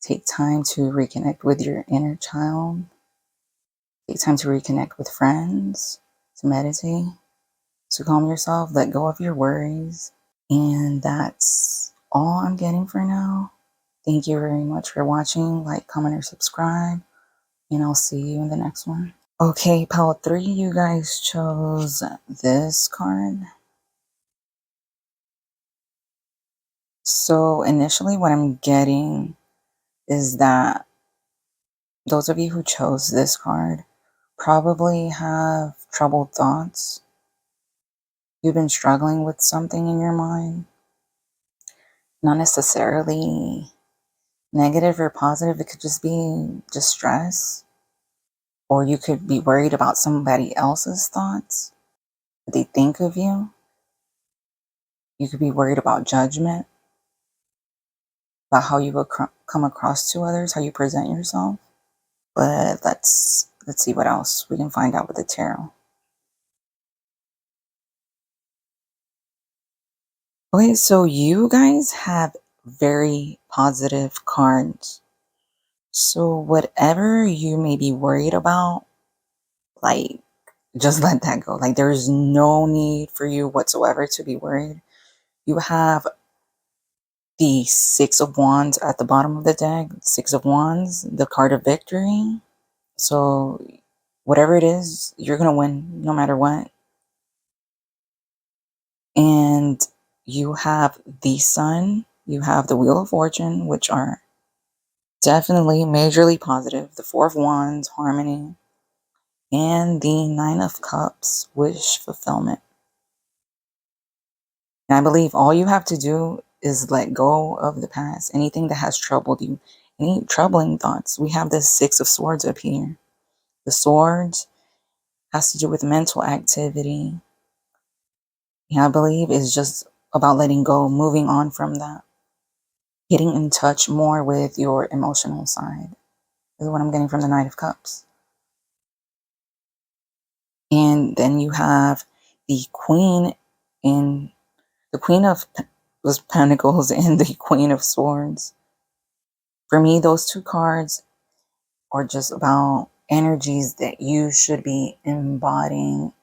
Speaker 1: Take time to reconnect with your inner child. Take time to reconnect with friends, to meditate, to calm yourself, let go of your worries. And that's all I'm getting for now. Thank you very much for watching. Like, comment, or subscribe. And I'll see you in the next one. Okay, pile 3, you guys chose this card. So initially what I'm getting is that those of you who chose this card probably have troubled thoughts. You've been struggling with something in your mind. Not necessarily negative or positive. It could just be just stress. Or you could be worried about somebody else's thoughts, what they think of you. You could be worried about judgment, about how you will come across to others, how you present yourself. But let's see what else we can find out with the tarot. Okay, so you guys have very positive cards. So whatever you may be worried about, like, just let that go. Like, there's no need for you whatsoever to be worried. You have the Six of Wands at the bottom of the deck. Six of Wands, the card of victory. So whatever it is, you're going to win no matter what. And you have the Sun, you have the Wheel of Fortune, which are Definitely majorly positive. The Four of Wands, harmony, and the Nine of Cups, wish fulfillment. And I believe all you have to do is let go of the past, anything that has troubled you, any troubling thoughts. We have this Six of Swords up here. The swords has to do with mental activity. Yeah, I believe it's just about letting go, moving on from that, getting in touch more with your emotional side is what I'm getting from the Knight of Cups. And then you have the Queen in the Queen of Pentacles and the Queen of Swords. For me, those two cards are just about energies that you should be embodying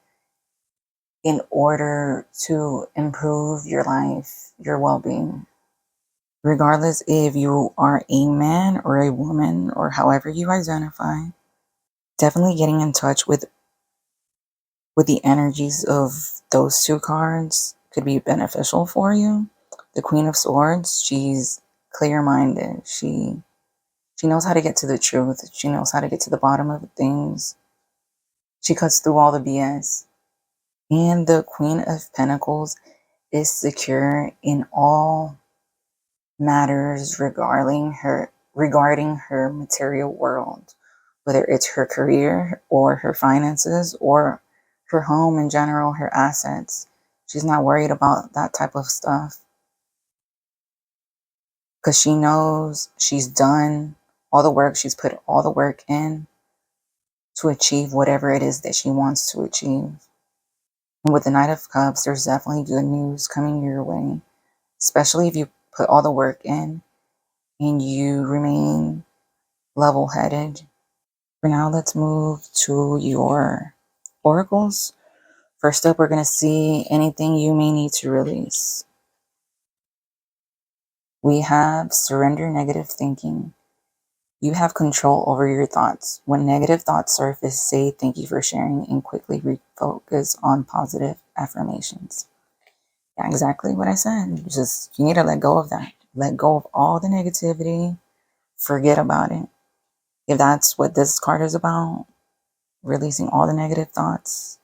Speaker 1: in order to improve your life, your well-being. Regardless if you are a man or a woman or however you identify, definitely getting in touch with the energies of those two cards could be beneficial for you. The Queen of Swords, she's clear-minded. She knows how to get to the truth. She knows how to get to the bottom of things. She cuts through all the BS. And the Queen of Pentacles is secure in all matters regarding her material world, whether it's her career or her finances or her home in general, her assets. She's not worried about that type of stuff because she knows she's done all the work. She's put all the work in to achieve whatever it is that she wants to achieve. And with the Knight of Cups, there's definitely good news coming your way, especially if you put all the work in and you remain level-headed. For now, let's move to your oracles. First up, we're going to see anything you may need to release. We have surrender negative thinking. You have control over your thoughts. When negative thoughts surface, say thank you for sharing and quickly refocus on positive affirmations. Yeah, exactly what I said. Just, you need to let go of that. Let go of all the negativity. Forget about it. If that's what this card is about, releasing all the negative thoughts,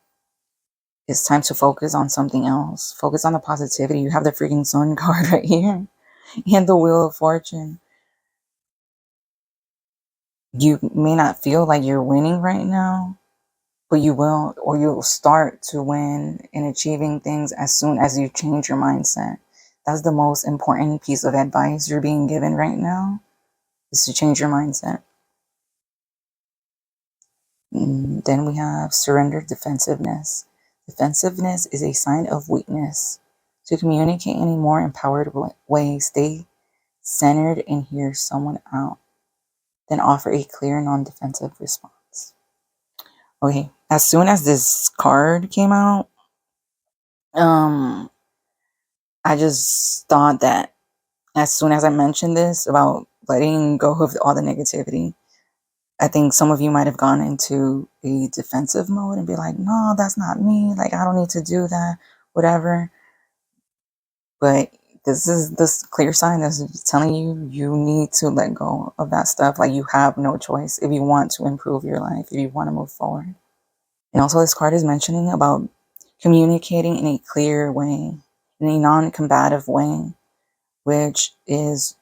Speaker 1: it's time to focus on something else. Focus on the positivity. You have the freaking Sun card right here and the Wheel of Fortune. You may not feel like you're winning right now, but you will, or you'll start to win in achieving things as soon as you change your mindset. That's the most important piece of advice you're being given right now, is to change your mindset. Then we have surrender defensiveness. Defensiveness is a sign of weakness. To communicate in a more empowered way, stay centered and hear someone out. Then offer a clear, non-defensive response. Okay, as soon as this card came out, I just thought that as soon as I mentioned this about letting go of all the negativity, I think some of you might have gone into a defensive mode and be like, no, that's not me. Like, I don't need to do that, whatever. But this is this clear sign that's telling you you need to let go of that stuff. Like, you have no choice if you want to improve your life, if you want to move forward. And also this card is mentioning about communicating in a clear way, in a non-combative way, which is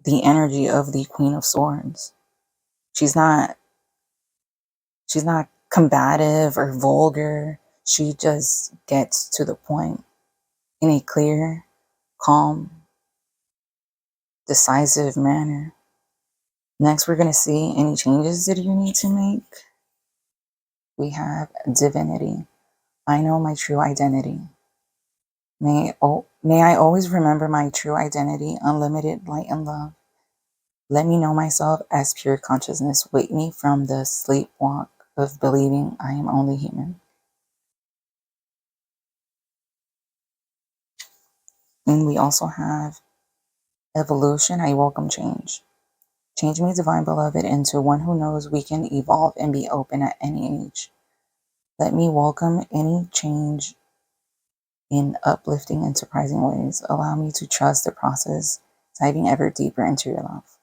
Speaker 1: the energy of the Queen of Swords. She's not combative or vulgar. She just gets to the point in a clear, calm, decisive manner. Next, we're going to see any changes that you need to make. We have divinity. I know my true identity. May I always remember my true identity, unlimited light and love. Let me know myself as pure consciousness. Wake me from the sleepwalk of believing I am only human. And we also have evolution. I welcome change. Change me, divine beloved, into one who knows we can evolve and be open at any age. Let me welcome any change in uplifting and surprising ways. Allow me to trust the process, diving ever deeper into your love.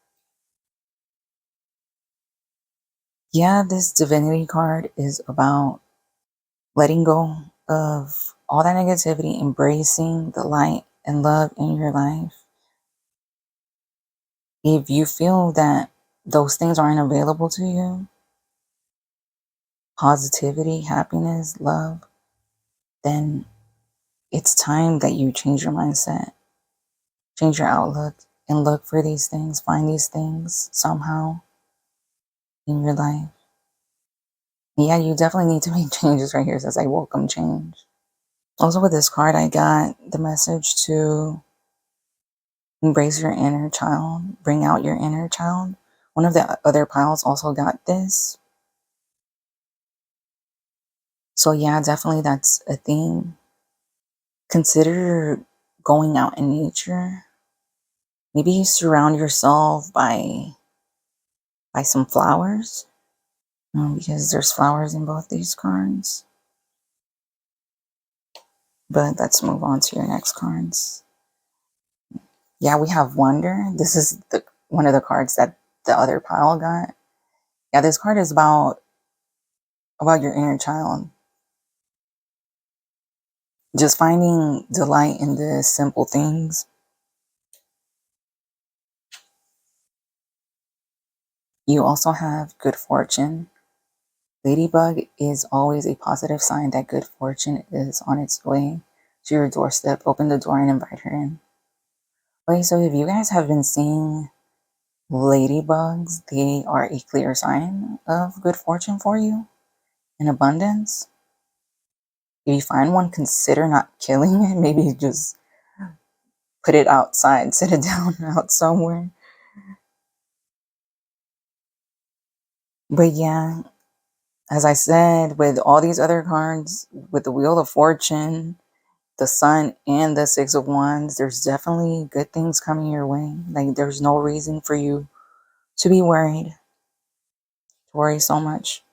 Speaker 1: Yeah, this divinity card is about letting go of all that negativity, embracing the light and love in your life. If you feel that those things aren't available to you, positivity, happiness, love, then it's time that you change your mindset, change your outlook, and look for these things, find these things somehow in your life. Yeah, you definitely need to make changes right here. It says, I welcome change. Also, with this card, I got the message to embrace your inner child, bring out your inner child. One of the other piles also got this. So, yeah, definitely that's a theme. Consider going out in nature. Maybe surround yourself by some flowers, because there's flowers in both these cards. But let's move on to your next cards. Yeah, we have Wonder. This is the one of the cards that the other pile got. Yeah, this card is about your inner child. Just finding delight in the simple things. You also have good fortune. Ladybug is always a positive sign that good fortune is on its way to your doorstep. Open the door and invite her in. Okay, so if you guys have been seeing ladybugs, they are a clear sign of good fortune for you and abundance. If you find one, consider not killing it. Maybe just put it outside, sit it down out somewhere. But yeah, as I said, with all these other cards, with the Wheel of Fortune, the Sun, and the Six of Wands, there's definitely good things coming your way. Like, there's no reason for you to be worried, to worry so much.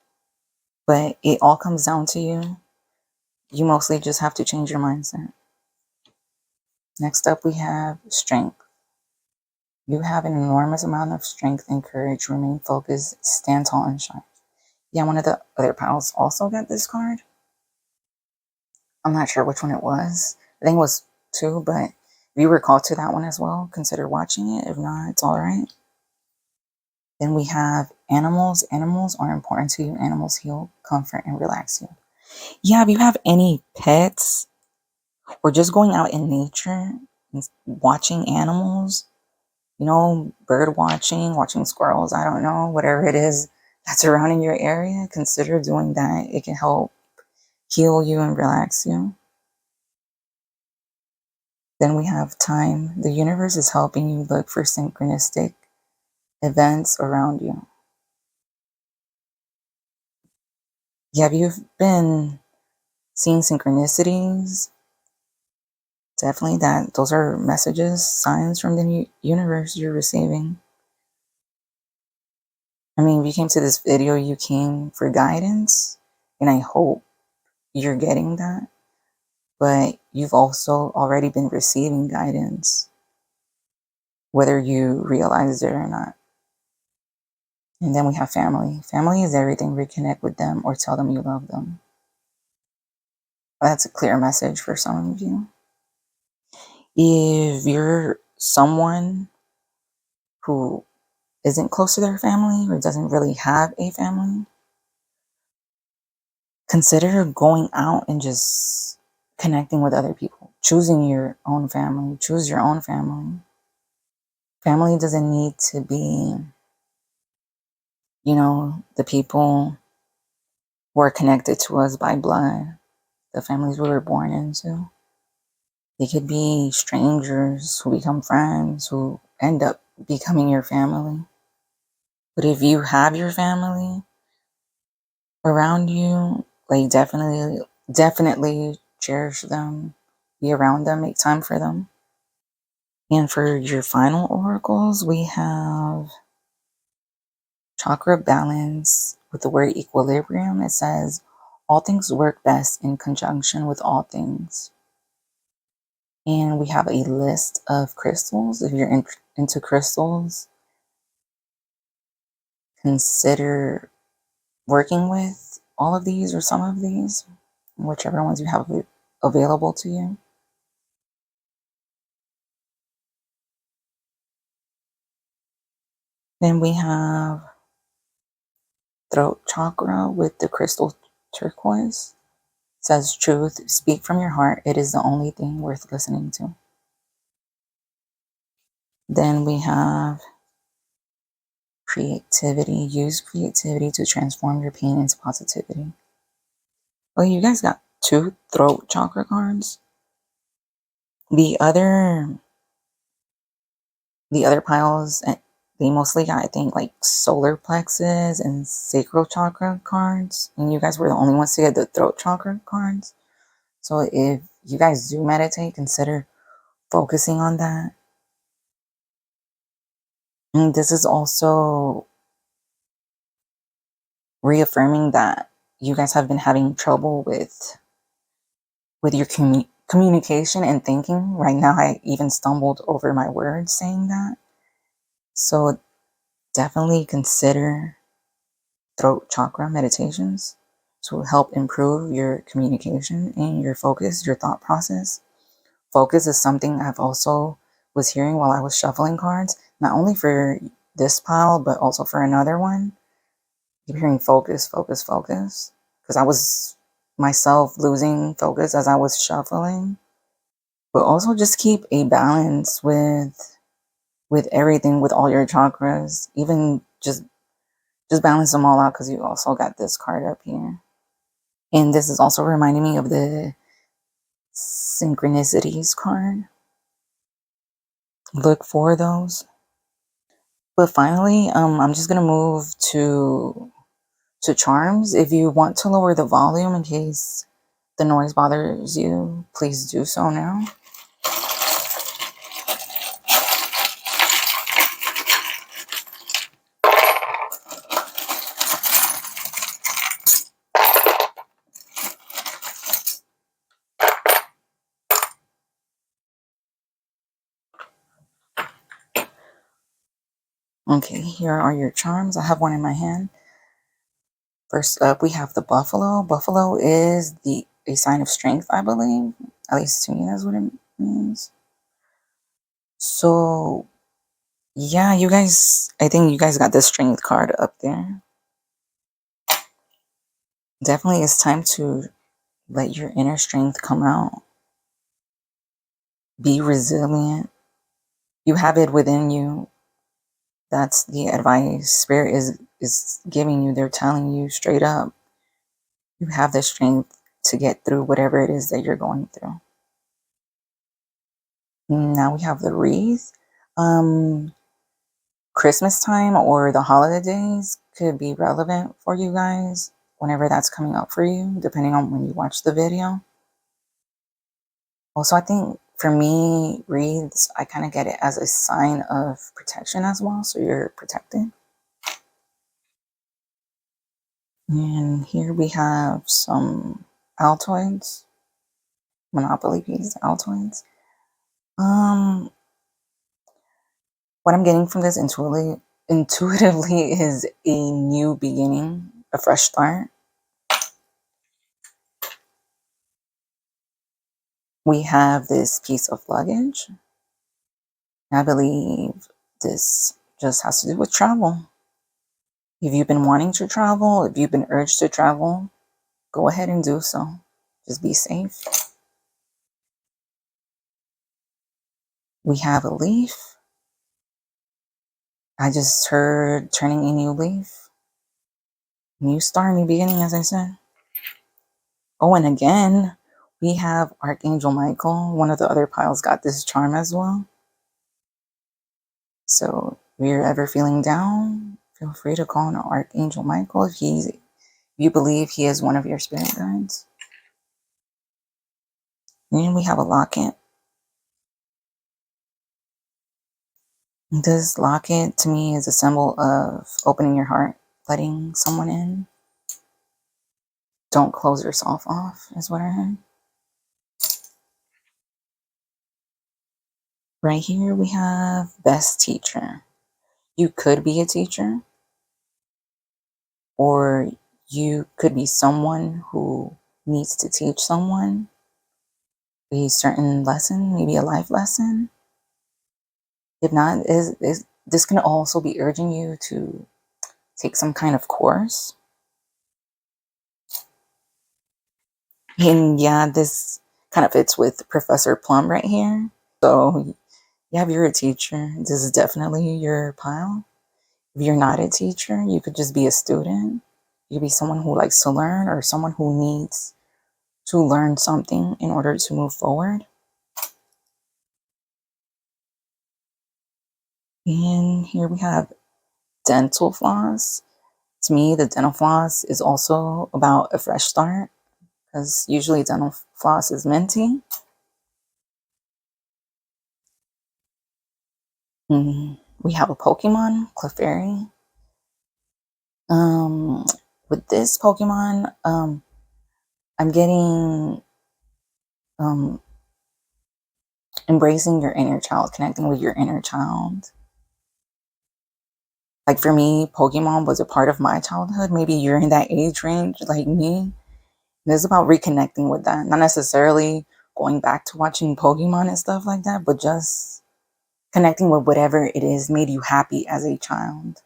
Speaker 1: But it all comes down to you. You mostly just have to change your mindset. Next up, we have Strength. You have an enormous amount of strength and courage. Remain focused, stand tall, and shine. Yeah, one of the other pals also got this card. I'm not sure which one it was. I think it was two, but if you recall to that one as well, consider watching it. If not, it's all right. Then we have animals. Animals are important to you. Animals heal, comfort, and relax you. Yeah, if you have any pets or just going out in nature and watching animals, bird watching, watching squirrels, I don't know, whatever it is that's around in your area, consider doing that. It can help heal you and relax you. Then we have time. The universe is helping you look for synchronistic events around you. Yeah, have you been seeing synchronicities? Definitely that. Those are messages, signs from the universe you're receiving. I mean, if you came to this video, you came for guidance, and I hope you're getting that. But you've also already been receiving guidance, whether you realize it or not. And then we have family. Family is everything. Reconnect with them or tell them you love them. That's a clear message for some of you. If you're someone who isn't close to their family or doesn't really have a family, consider going out and just connecting with other people. Choosing your own family. Choose your own family. Family doesn't need to be, the people who are connected to us by blood, the families we were born into. They could be strangers who become friends, who end up becoming your family. But if you have your family around you, like definitely cherish them, be around them, make time for them. And for your final oracles, we have chakra balance with the word equilibrium. It says, all things work best in conjunction with all things. And we have a list of crystals. If you're into crystals, consider working with all of these or some of these, whichever ones you have available to you. Then we have throat chakra with the crystal turquoise. It says truth, speak from your heart. It is the only thing worth listening to. Then we have creativity. Use creativity to transform your pain into positivity. Oh, you guys got 2 throat chakra cards. The other piles, they mostly got, I think, like solar plexus and sacral chakra cards. And you guys were the only ones to get the throat chakra cards. So if you guys do meditate, consider focusing on that. And this is also reaffirming that you guys have been having trouble with your communication and thinking. Right now, I even stumbled over my words saying that. So definitely consider throat chakra meditations to help improve your communication and your focus, your thought process. Focus is something I've also was hearing while I was shuffling cards, not only for this pile, but also for another one. Keep hearing focus, focus, focus. Because I was myself losing focus as I was shuffling. But also just keep a balance with everything, with all your chakras. Even just balance them all out, because you also got this card up here. And this is also reminding me of the synchronicities card. Look for those. But finally, I'm just gonna move to charms. If you want to lower the volume in case the noise bothers you, please do so now. Okay, here are your charms. I have one in my hand. First up, we have the buffalo. Buffalo is a sign of strength, I believe. At least to me, that's what it means. So, yeah, I think you guys got the strength card up there. Definitely, it's time to let your inner strength come out. Be resilient. You have it within you. That's the advice Spirit is giving you. They're telling you straight up, you have the strength to get through whatever it is that you're going through. Now we have the wreath. Christmas time or the holidays could be relevant for you guys whenever that's coming up for you, depending on when you watch the video. Also, I think for me, wreaths, I kind of get it as a sign of protection as well. So you're protected. And here we have some Altoids, Monopoly piece Altoids. What I'm getting from this intuitively is a new beginning, a fresh start. We have this piece of luggage. I believe this just has to do with travel. If you've been wanting to travel, if you've been urged to travel, go ahead and do so. Just be safe. We have a leaf. I just heard turning a new leaf. New start, new beginning, as I said. Oh, and again, we have Archangel Michael. One of the other piles got this charm as well. So if you're ever feeling down, feel free to call on Archangel Michael if you believe he is one of your spirit guides. And we have a locket. This locket to me is a symbol of opening your heart, letting someone in. Don't close yourself off, is what I heard. Right here we have best teacher. You could be a teacher, or You could be someone who needs to teach someone a certain lesson, maybe a life lesson. If not, is this can also be urging you to take some kind of course. And yeah, this kind of fits with Professor Plum right here. So yeah, if you're a teacher, this is definitely your pile. If you're not a teacher, you could just be a student. You could be someone who likes to learn or someone who needs to learn something in order to move forward. And here we have dental floss. To me, the dental floss is also about a fresh start because usually dental floss is minty. We have a Pokemon, Clefairy. With this Pokemon, I'm getting um, embracing your inner child, connecting with your inner child. Like for me, Pokemon was a part of my childhood. Maybe you're in that age range like me. It's about reconnecting with that, not necessarily going back to watching Pokemon and stuff like that, but just connecting with whatever it is made you happy as a child.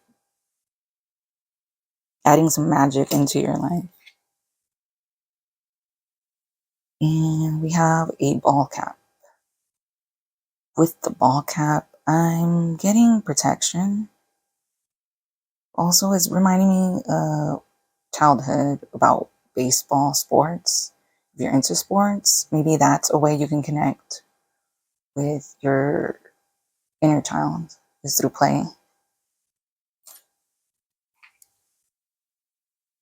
Speaker 1: Adding some magic into your life. And we have a ball cap. With the ball cap, I'm getting protection. Also, it's reminding me of childhood about baseball, sports. If you're into sports, maybe that's a way you can connect with your inner child is through play.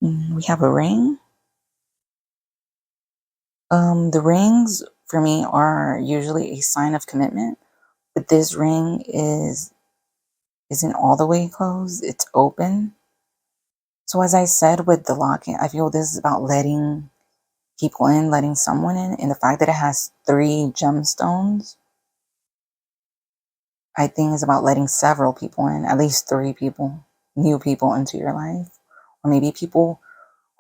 Speaker 1: We have a ring. The rings for me are usually a sign of commitment, but this ring isn't all the way closed. It's open. So as I said with the locket, I feel this is about letting people in, letting someone in, and the fact that it has 3 gemstones, I think is about letting several people in, at least 3 people, new people into your life, or maybe people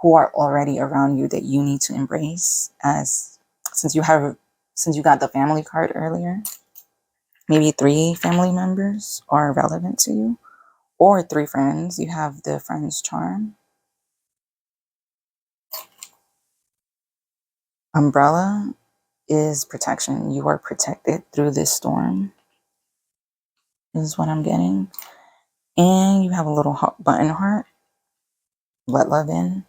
Speaker 1: who are already around you that you need to embrace as since you got the family card earlier, maybe 3 family members are relevant to you, or 3 friends. You have the friend's charm. Umbrella is protection. You are protected through this storm, is what I'm getting. And you have a little button heart, let love in.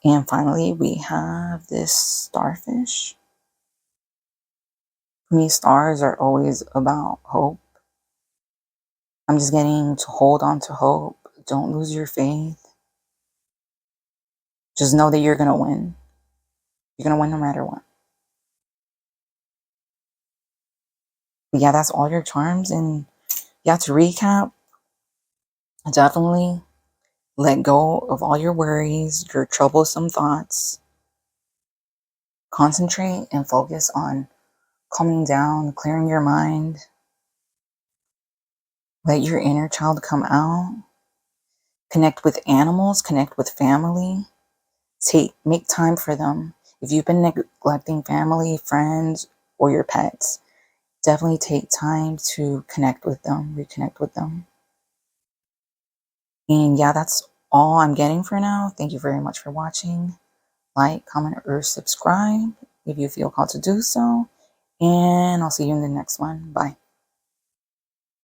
Speaker 1: And finally, we have this starfish. For me, stars are always about hope. I'm just getting to hold on to hope. Don't lose your faith. Just know that you're going to win. You're going to win no matter what. But yeah, that's all your charms. And yeah, to recap, definitely let go of all your worries, your troublesome thoughts. Concentrate and focus on calming down, clearing your mind. Let your inner child come out. Connect with animals, connect with family. Make time for them. If you've been neglecting family, friends, or your pets, definitely take time to connect with them, reconnect with them. And yeah, that's all I'm getting for now. Thank you very much for watching. Like, comment, or subscribe if you feel called to do so. And I'll see you in the next one. Bye.